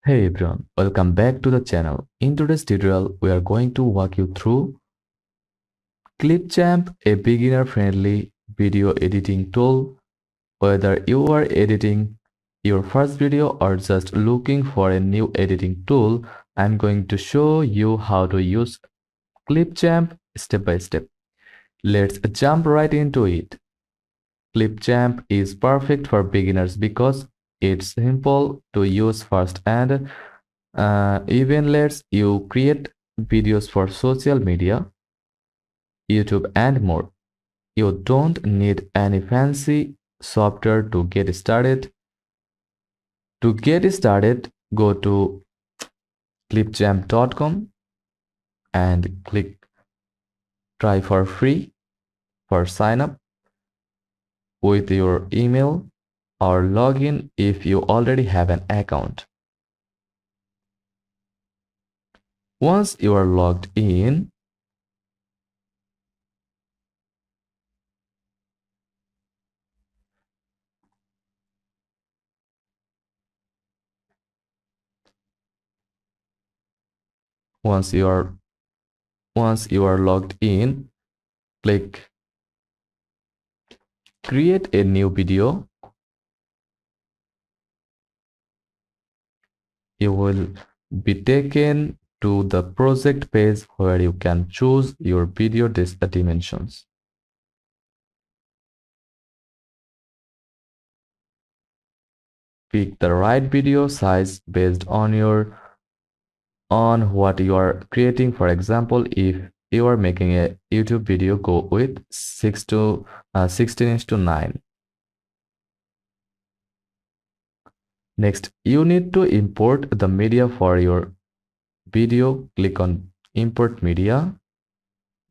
Hey everyone, welcome back to the channel. In today's tutorial, we are going to walk you through Clipchamp, a beginner-friendly video editing tool. Whether you are editing your first video or just looking for a new editing tool, I'm going to show you how to use Clipchamp step by step. Let's jump right into it. Clipchamp is perfect for beginners because it's simple to use first and even lets you create videos for social media, YouTube, and more. You don't need any fancy software to get started. To get started, go to clipchamp.com and click try for free for sign up with your email or login if you already have an account. Once you are logged in, once you are logged in, click create a new video. You will be taken to the project page where you can choose your video dimensions. Pick the right video size based on what you are creating. For example, if you are making a YouTube video, go with 16:9. Next, you need to import the media for your video. Click on import media,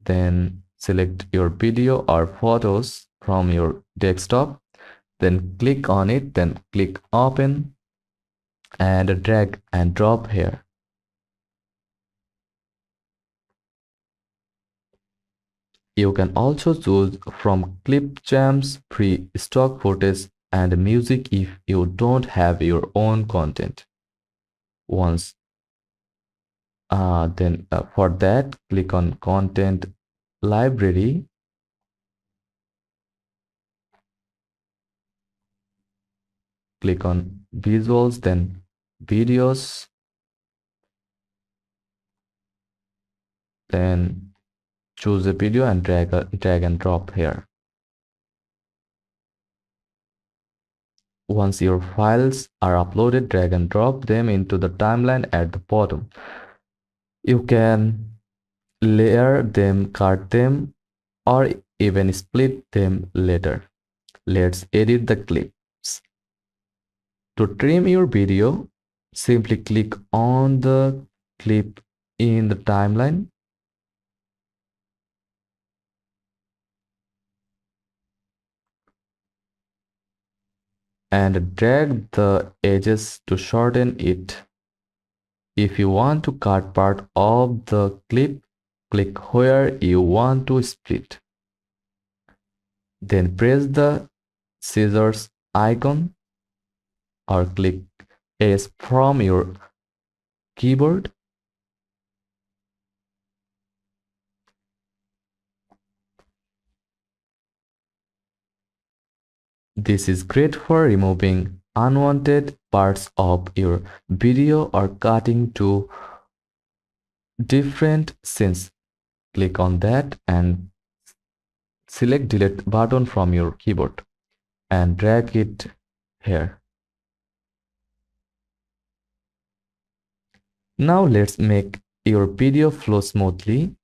then select your video or photos from your desktop, then click on it, then click open and drag and drop here. You can also choose from Clipchamp's free stock footage and music if you don't have your own content. Once for that, click on content library, click on visuals, then videos, then choose a video and drag and drop here. Once your files are uploaded, drag and drop them into the timeline at the bottom. You can layer them, cut them, or even split them later. Let's edit the clips. To trim your video, simply click on the clip in the timeline. And drag the edges to shorten it. If you want to cut part of the clip, click where you want to split. Then press the scissors icon or click S from your keyboard. This is great for removing unwanted parts of your video or cutting to different scenes. Click on that and select delete button from your keyboard and drag it here. Now let's make your video flow smoothly.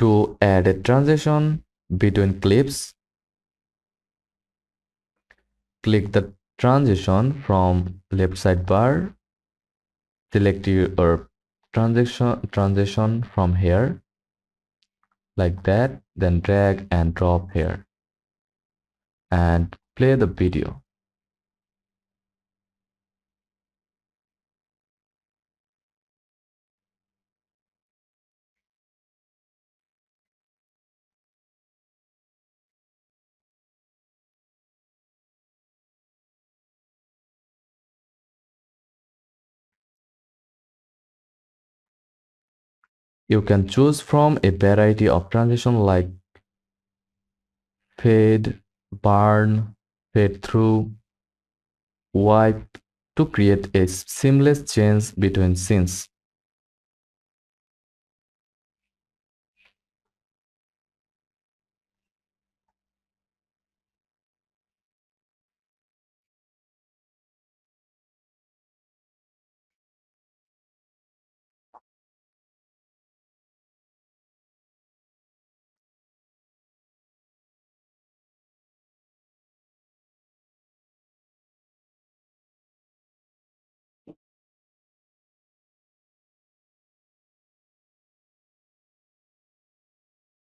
To add a transition between clips, click the transition from left sidebar, select your transition from here like that, then drag and drop here and play the video. You can choose from a variety of transition like fade, burn, fade through, wipe to create a seamless change between scenes.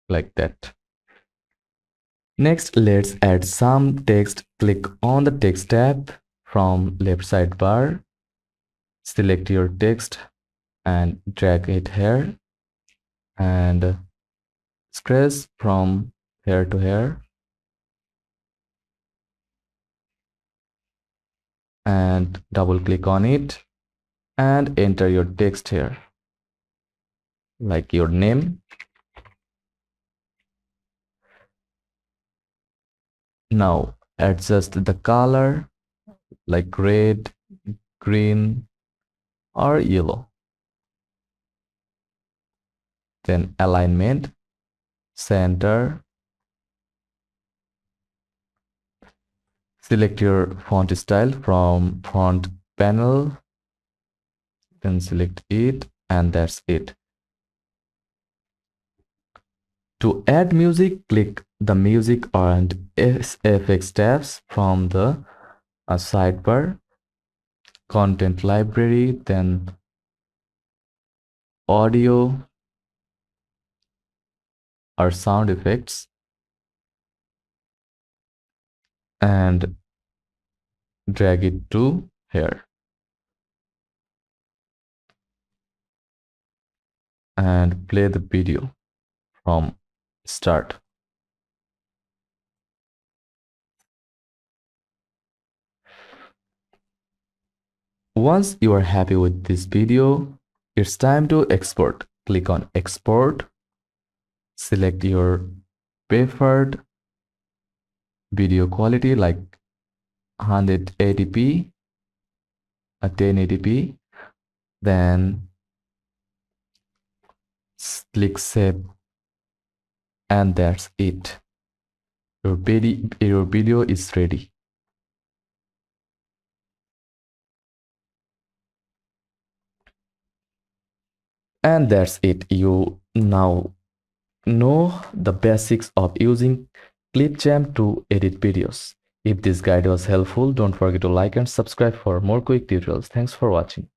Like that. Next, let's add some text. Click on the text tab from left sidebar. Select your text and drag it here and scratch from here to here and double click on it and enter your text here like your name. Now adjust the color like red, green or yellow. Then alignment, center. Select your font style from font panel. Then select it and that's it. To add music, click the music and FX tabs from the sidebar, content library, then audio or sound effects, and drag it to here and play the video from start. Once you are happy with this video, it's time to export. Click on export, select your preferred video quality like 180p, a 1080p, then click save, and that's it. Your video is ready. And that's it. You now know the basics of using Clipchamp to edit videos. If this guide was helpful, don't forget to like and subscribe for more quick tutorials. Thanks for watching.